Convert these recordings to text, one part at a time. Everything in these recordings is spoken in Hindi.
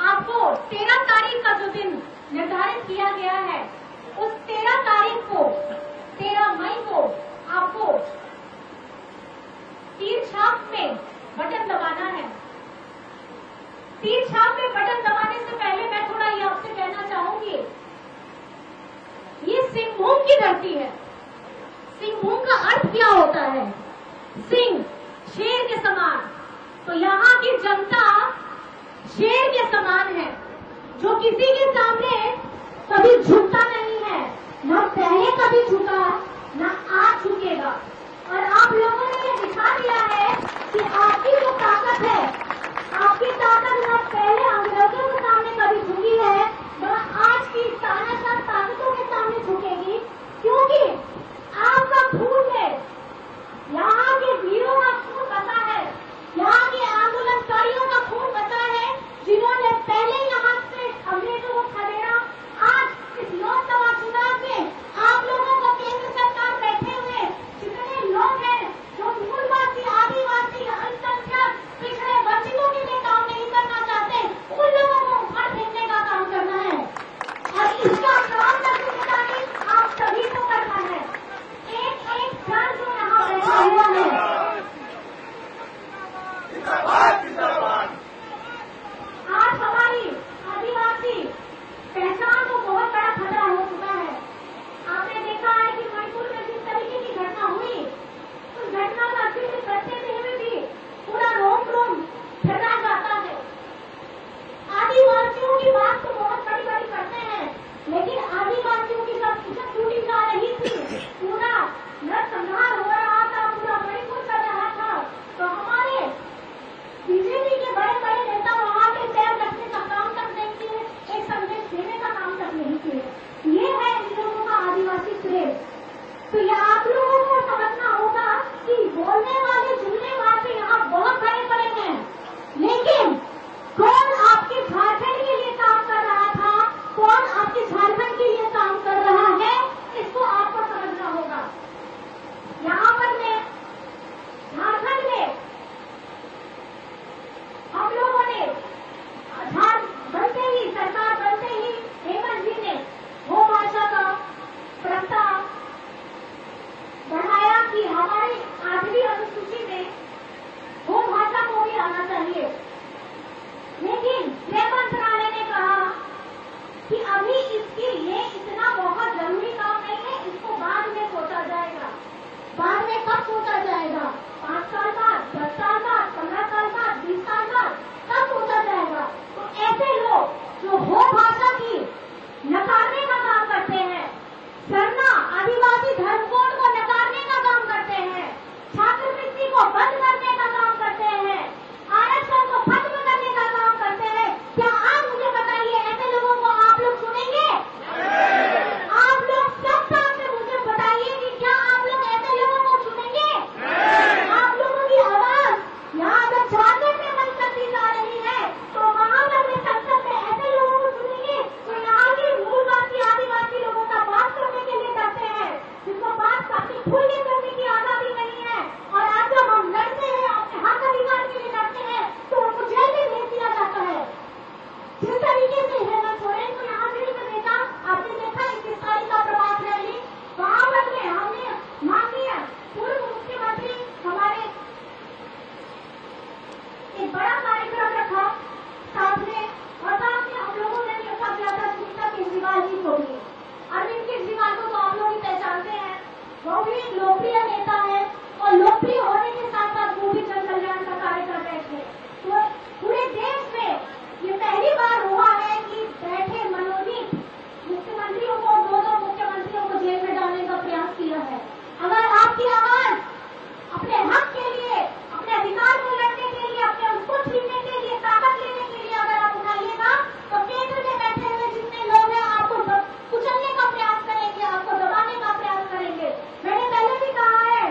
आपको 13 तारीख का जो दिन निर्धारित किया गया है, उस 13 तारीख को, 13 मई को आपको तीर छाप में बटन दबाना है। तीर छाप में बटन दबाने से पहले मैं थोड़ा ये आपसे कहना चाहूंगी, ये सिंहभूम की धरती है। सिंहभूम का अर्थ क्या होता है? सिंह, शेर के समान। तो यहाँ की जनता शेर के समान है, जो किसी के सामने कभी झुकता नहीं है, न पहले कभी झुका, न आज झुकेगा। और आप लोगों ने ये दिखा दिया है कि आपकी जो ताकत है, आपकी ताकत न पहले अंग्रेजों के सामने कभी झुकी है, न आज की तानाशाह ताकतों के सामने झुकेगी, क्योंकि आपका खून है, यहाँ के वीरों का खून बचा है, यहाँ के आंदोलनकारियों का खून बचा है, जिन्होंने पहले यहाँ से अंग्रेजों को खदेड़ा। आज इस लोकसभा चुनाव में आप लोगों को केंद्र सरकार बैठे हुए जितने लोग हैं, जो मूलवासी, आदिवासी, अल्पसंख्यक, पिछड़े, वंचितों के लिए काम नहीं करना चाहते, उन लोगों को ऊपर फेंकने का काम करना है। और इसका काम का जिम्मेदारी आप सभी को करना है। एक जन जो यहाँ बैठा हुआ है, आज हमारी आदिवासी पहचान को बहुत बड़ा खतरा हो चुका है। आपने देखा है कि मणिपुर में जिस तरीके की घटना हुई, उस घटना का जिक्र करते हुए भी पूरा रोम रोम ठहरा जाता है। आदिवासियों की बात तो बहुत बड़ी बड़ी करते हैं, लेकिन आदिवासियों की जब इज्जत टूटी जा रही थी, पूरा नरसंहार हो रहा था, पूरा मणिपुर कर रहा था, तो हमारे बीजेपी के बड़े बड़े नेता वहां पे पैर रखने का काम तक नहीं किए, एक संदेश देने का काम तक नहीं किए। ये है इन लोगों का आदिवासी प्रेम। तो ये आप लोगों को समझना होगा कि बोलने वाले, जुड़ने वाले यहाँ बहुत बड़े बड़े हैं, लेकिन कौन आपके झारखंड के लिए काम कर रहा था, कौन आपके झारखंड के लिए काम कर रहा है, इसको आपको समझना होगा। यहाँ पर मैं झारखंड में हम लोगों ने बनते ही, सरकार बनते ही हेमंत जी ने वो भाषा का प्रस्ताव बढ़ाया कि हमारी 8वीं अनुसूची में वो भाषा को भी आना चाहिए। लेकिन गृह मंत्रालय ने कहा कि अभी इसके लिए इतना बहुत जरूरी काम नहीं है, इसको बाद में सोचा जाएगा। बाद में कब सोचा जाएगा? 5 साल बाद, 10 साल बाद, 15 साल बाद, 20 साल बाद, तब सोचा जाएगा। तो ऐसे लोग जो हो भाषा की नकारने का काम करते हैं, सरना आदिवासी धर्म कोड को नकारने का काम करते हैं, छात्रवृत्ति को बंद करने का काम करते हैं, आरक्षण को खत्म करने का काम करते हैं, क्या आप मुझे बताइए ऐसे लोगों को आप लोग सुनेंगे? आप लोग सब सामने मुझे बताइए कि क्या आप लोग ऐसे लोगों को सुनेंगे? आप लोगों की आवाज यहाँ जब झारखंड में बंद करती जा रही है, तो वहाँ पर भी संसद में ऐसे लोगों को सुनेंगे जो यहाँ के मूलवासी, आदिवासी लोगों का बात करने के लिए डरते हैं, जिनको बात काफी खुल के करने की आजादी नहीं है। और आज जब हम लड़ते हैं, अपने हक अधिकार के लिए लड़ते हैं, तो उनको जेल में भेज दिया जाता है। जिस तरीके से हेमंत सोरेन को यहाँ जेल में भेजा, आपने देखा 21 तारीख का प्रभात रैली, वहाँ पर में हमने माननीय पूर्व मुख्यमंत्री हमारे एक बड़ा कार्यक्रम रखा साथ में, और साथ में हम लोगों ने न्योता किया था सुनीता केजरीवाल जी को भी। अरविंद केजरीवाल को तो आप लोग ही पहचानते हैं, वो भी एक लोकप्रिय नेता है, और लोकप्रिय होने के साथ साथ वो भी जन कल्याण का कार्य कर रहे थे। तो पूरे देश में ये पहली बार हुआ है कि बैठे मनोनीत मुख्यमंत्रियों को, 2 मुख्यमंत्रियों को जेल में डालने का प्रयास किया है। अगर आपकी आवाज अपने हक के लिए, अपने अधिकार को लड़ने के लिए, अपने उसको छीनने के लिए, ताकत लेने के लिए अगर आप उठाइएगा, तो केंद्र में बैठे हुए जितने लोग हैं आपको कुचलने का प्रयास करेंगे, आपको दबाने का प्रयास करेंगे। मैंने पहले भी कहा है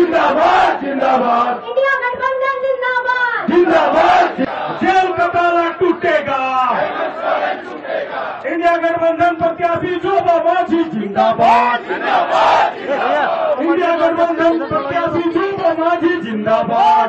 जिंदाबाद जिंदाबाद, इंडिया गठबंधन जिंदाबाद जिंदाबाद। जेल का ताला टूटेगा, इंडिया गठबंधन प्रत्याशी शोभा माझी जिंदाबाद, इंडिया गठबंधन प्रत्याशी शोभा माझी जिंदाबाद।